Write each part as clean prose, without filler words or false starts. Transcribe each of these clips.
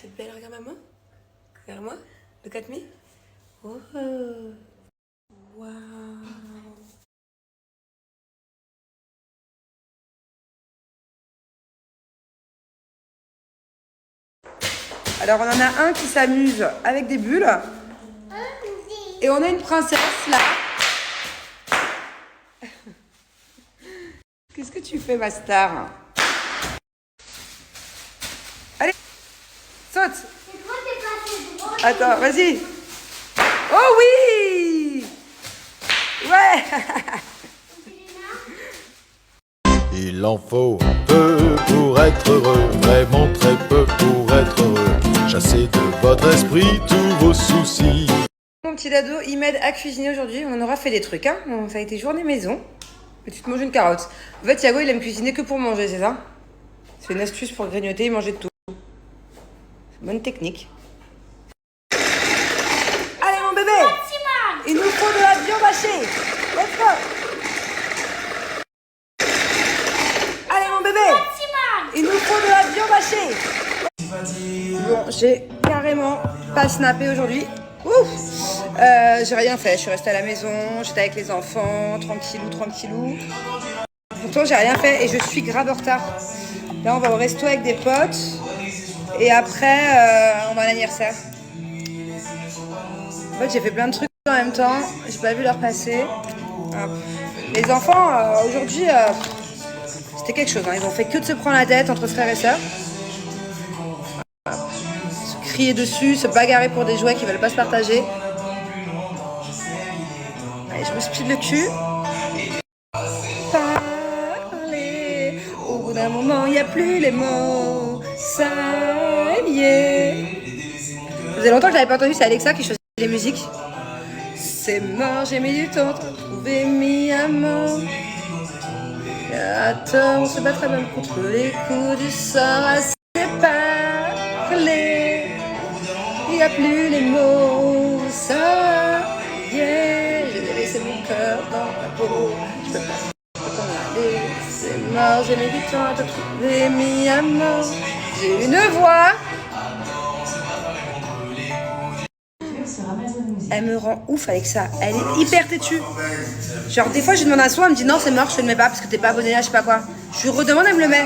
T'es belle, regarde maman. Regarde-moi. Look at me. Oh. Wow. Alors on en a un qui s'amuse avec des bulles. Et on a une princesse là. Qu'est-ce que tu fais, ma star? Allez, saute. Attends, vas-y. Oh oui. Ouais. Il en faut un peu pour être heureux, vraiment très peu pour être heureux. Chassez de votre esprit tous vos soucis. Mon petit dado, il m'aide à cuisiner aujourd'hui. On en aura fait des trucs, hein. Ça a été journée maison. Et tu te manges une carotte. En fait, Thiago, il aime cuisiner que pour manger, c'est ça? C'est une astuce pour grignoter et manger de tout. Bonne technique. Allez, mon bébé! Il nous faut de la viande hachée! Let's go! Allez, mon bébé! Il nous faut de la viande hachée! Bon, j'ai carrément pas snappé aujourd'hui. Ouf! J'ai rien fait, je suis restée à la maison, j'étais avec les enfants, tranquillou. Pourtant, j'ai rien fait et je suis grave en retard. Là, on va au resto avec des potes et après, on va à l'anniversaire. En fait, j'ai fait plein de trucs en même temps, j'ai pas vu l'heure passer. Les enfants, aujourd'hui, c'était quelque chose. Hein. Ils ont fait que de se prendre la tête entre frères et sœurs. Se crier dessus, se bagarrer pour des jouets qui veulent pas se partager. Allez, je me speed le cul. Parler. Au bout d'un moment, il n'y a plus les mots. Ça y est. Ça faisait longtemps que j'avais pas entendu, c'est Alexa qui choisit les musiques. C'est mort, j'ai mis du temps à trouver mi amant. Attends, on se battra même contre les coups du sort à se parler. Il n'y a plus les mots, ça y est. J'ai laissé mon cœur dans ma peau. Je peux pas t'en aller. C'est mort, j'ai mis du temps à te trouver mi amant. J'ai une voix. Elle me rend ouf avec ça. Elle est hyper têtue. Genre, des fois, je demande un son, elle me dit non, c'est mort, je te le mets pas parce que t'es pas abonné là, je sais pas quoi. Je lui redemande, elle me le met.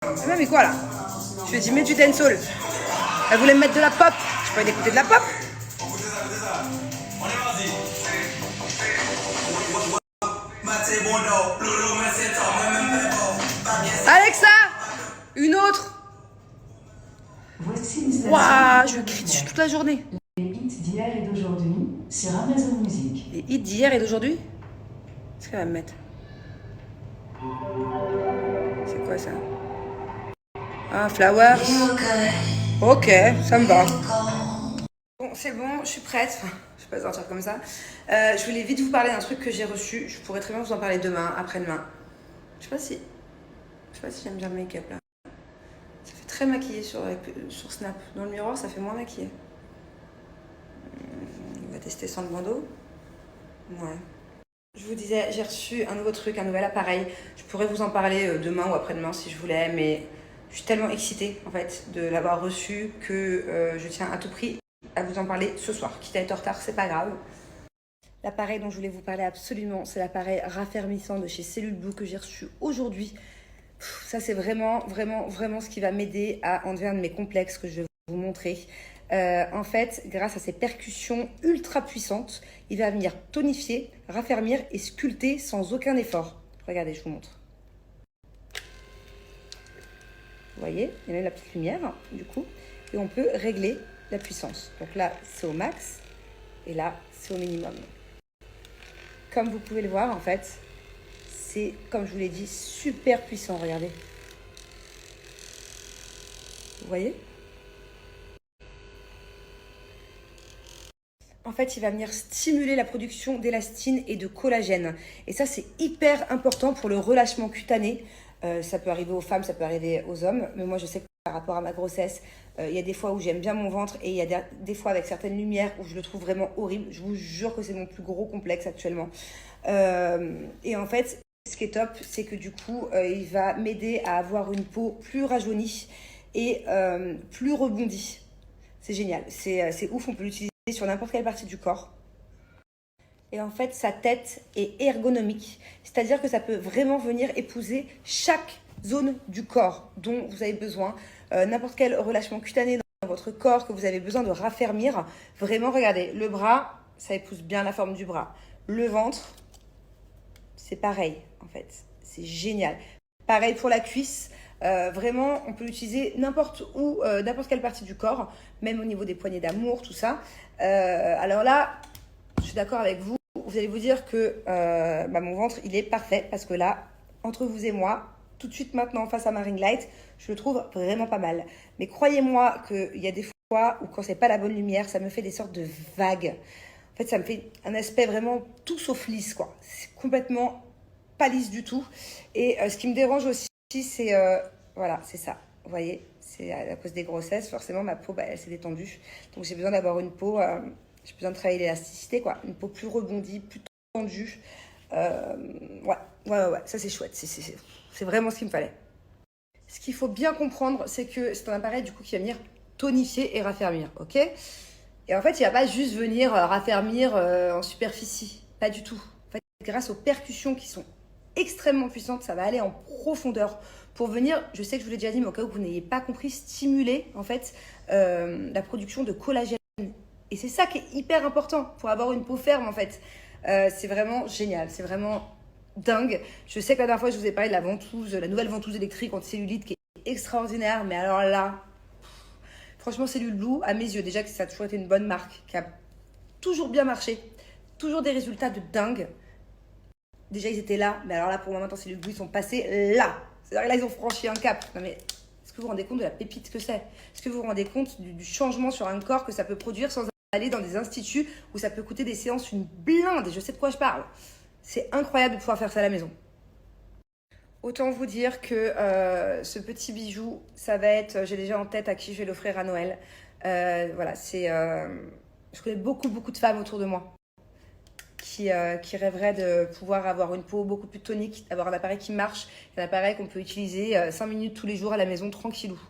Elle m'a mis quoi là? Je lui ai dit, mets du dancehall. Elle voulait me mettre de la pop. Je peux écouter de la pop. Alexa, une autre. Waouh, je lui crie dessus toute la journée. Les hits d'hier et d'aujourd'hui sur Amazon Music. Les hits d'hier et d'aujourd'hui? Qu'est-ce qu'elle va me mettre? C'est quoi ça? Ah, Flowers. Ok, ça me va. Bon, c'est bon, je suis prête. Enfin, je vais pas sortir comme ça. Je voulais vite vous parler d'un truc que j'ai reçu. Je pourrais très bien vous en parler demain, après-demain. Je sais pas si j'aime bien le make-up là. Ça fait très maquillé sur Snap. Dans le miroir, ça fait moins maquillé. On va tester sans le bandeau. Ouais. Je vous disais, j'ai reçu un nouveau truc, un nouvel appareil. Je pourrais vous en parler demain ou après-demain si je voulais, mais je suis tellement excitée en fait de l'avoir reçu que je tiens à tout prix à vous en parler ce soir. Quitte à être en retard, c'est pas grave. L'appareil dont je voulais vous parler absolument, c'est l'appareil raffermissant de chez Cellule Blue que j'ai reçu aujourd'hui. Ça, c'est vraiment ce qui va m'aider à enlever un de mes complexes que je vais vous montrer. En fait, grâce à ses percussions ultra puissantes, il va venir tonifier, raffermir et sculpter sans aucun effort. Regardez, je vous montre. Vous voyez, il y a même la petite lumière, du coup. Et on peut régler la puissance. Donc là, c'est au max. Et là, c'est au minimum. Comme vous pouvez le voir, en fait, c'est, comme je vous l'ai dit, super puissant. Regardez. Vous voyez ? En fait, il va venir stimuler la production d'élastine et de collagène. Et ça, c'est hyper important pour le relâchement cutané. Ça peut arriver aux femmes, ça peut arriver aux hommes. Mais moi, je sais que par rapport à ma grossesse, il y a des fois où j'aime bien mon ventre et il y a des fois avec certaines lumières où je le trouve vraiment horrible. Je vous jure que c'est mon plus gros complexe actuellement. Et en fait, ce qui est top, c'est que du coup, il va m'aider à avoir une peau plus rajeunie et plus rebondi. C'est génial, c'est ouf, on peut l'utiliser sur n'importe quelle partie du corps. Et en fait, sa tête est ergonomique, c'est-à-dire que ça peut vraiment venir épouser chaque zone du corps dont vous avez besoin, n'importe quel relâchement cutané dans votre corps que vous avez besoin de raffermir. Vraiment, regardez, le bras, ça épouse bien la forme du bras. Le ventre, c'est pareil, en fait, c'est génial. Pareil pour la cuisse, vraiment, on peut l'utiliser n'importe où, n'importe quelle partie du corps, même au niveau des poignées d'amour, tout ça. Alors là, je suis d'accord avec vous. Vous allez vous dire que mon ventre, il est parfait parce que là, entre vous et moi, tout de suite maintenant, face à ma ring light, je le trouve vraiment pas mal. Mais croyez-moi qu'il y a des fois où quand c'est pas la bonne lumière, ça me fait des sortes de vagues. En fait, ça me fait un aspect vraiment tout sauf lisse, quoi. C'est complètement pas lisse du tout. Et ce qui me dérange aussi, c'est voilà, c'est ça. Vous voyez, c'est à cause des grossesses, forcément, ma peau, elle s'est détendue. Donc, j'ai besoin d'avoir une peau... j'ai besoin de travailler l'élasticité, quoi. Une peau plus rebondie, plus tendue. Ouais, ça c'est chouette. C'est vraiment ce qu'il me fallait. Ce qu'il faut bien comprendre, c'est que c'est un appareil du coup qui va venir tonifier et raffermir, ok? Et en fait, il va pas juste venir raffermir en superficie, pas du tout. En fait, grâce aux percussions qui sont extrêmement puissantes, ça va aller en profondeur pour venir, je sais que je vous l'ai déjà dit, mais au cas où vous n'ayez pas compris, stimuler en fait la production de collagène. Et c'est ça qui est hyper important pour avoir une peau ferme en fait. C'est vraiment génial, c'est vraiment dingue. Je sais que la dernière fois je vous ai parlé de la ventouse, la nouvelle ventouse électrique anti-cellulite qui est extraordinaire, mais alors là, franchement Cellule Blue, à mes yeux, déjà que ça a toujours été une bonne marque, qui a toujours bien marché, toujours des résultats de dingue. Déjà ils étaient là, mais alors là pour moi maintenant Cellule Blue, ils sont passés là. C'est-à-dire que là ils ont franchi un cap. Non mais est-ce que vous vous rendez compte de la pépite que c'est? Est-ce que vous vous rendez compte du changement sur un corps que ça peut produire sans aller dans des instituts où ça peut coûter des séances une blinde? Et je sais de quoi je parle. C'est incroyable de pouvoir faire ça à la maison. Autant vous dire que ce petit bijou, ça va être, j'ai déjà en tête à qui je vais l'offrir à Noël. Voilà, c'est, je connais beaucoup de femmes autour de moi qui rêveraient de pouvoir avoir une peau beaucoup plus tonique, d'avoir un appareil qui marche, un appareil qu'on peut utiliser 5 minutes tous les jours à la maison tranquillou.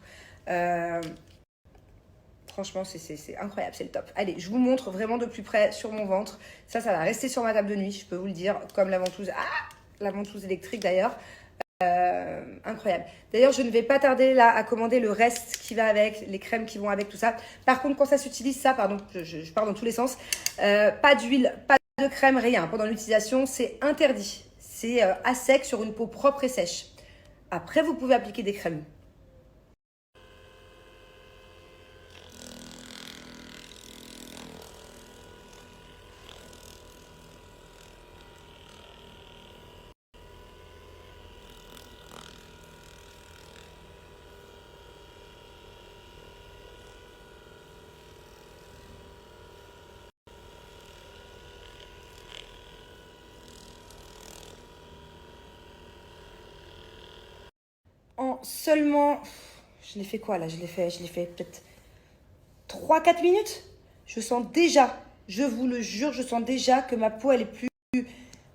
Franchement, c'est incroyable, c'est le top. Allez, je vous montre vraiment de plus près sur mon ventre. Ça va rester sur ma table de nuit, je peux vous le dire, comme la ventouse. La ventouse électrique d'ailleurs. Incroyable. D'ailleurs, je ne vais pas tarder là à commander le reste qui va avec, les crèmes qui vont avec, tout ça. Par contre, quand ça s'utilise, ça, pardon, je pars dans tous les sens, pas d'huile, pas de crème, rien. Pendant l'utilisation, c'est interdit. C'est à sec sur une peau propre et sèche. Après, vous pouvez appliquer des crèmes. En seulement, je l'ai fait quoi là? Je l'ai fait peut-être 3-4 minutes. Je sens déjà, je vous le jure, je sens déjà que ma peau, elle est plus...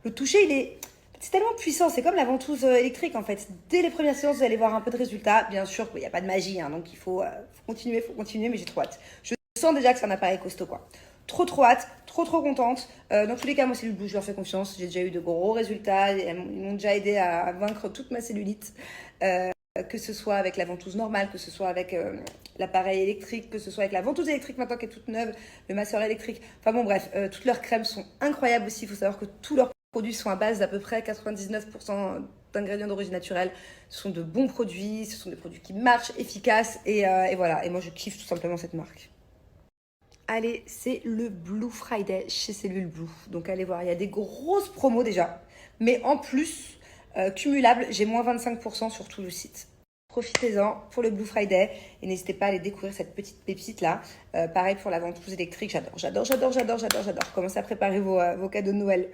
Le toucher, c'est tellement puissant, c'est comme la ventouse électrique en fait. Dès les premières séances, vous allez voir un peu de résultats. Bien sûr, il n'y a pas de magie, hein, donc il faut continuer, mais j'ai trop hâte. Je sens déjà que c'est un appareil costaud, quoi. Trop hâte, trop contente. Dans tous les cas, moi, Cellule Blue, je leur fais confiance. J'ai déjà eu de gros résultats. Ils m'ont déjà aidé à vaincre toute ma cellulite. Que ce soit avec la ventouse normale, que ce soit avec l'appareil électrique, que ce soit avec la ventouse électrique maintenant qui est toute neuve, le masseur électrique. Enfin bon, bref, toutes leurs crèmes sont incroyables aussi. Il faut savoir que tous leurs produits sont à base d'à peu près 99% d'ingrédients d'origine naturelle. Ce sont de bons produits, ce sont des produits qui marchent, efficaces. Et voilà, et moi je kiffe tout simplement cette marque. Allez, c'est le Blue Friday chez Cellule Blue. Donc allez voir, il y a des grosses promos déjà. Mais en plus, cumulable, j'ai moins 25% sur tout le site. Profitez-en pour le Blue Friday et n'hésitez pas à aller découvrir cette petite pépite là. Pareil pour la ventouse électrique, j'adore. Commencez à préparer vos cadeaux de Noël.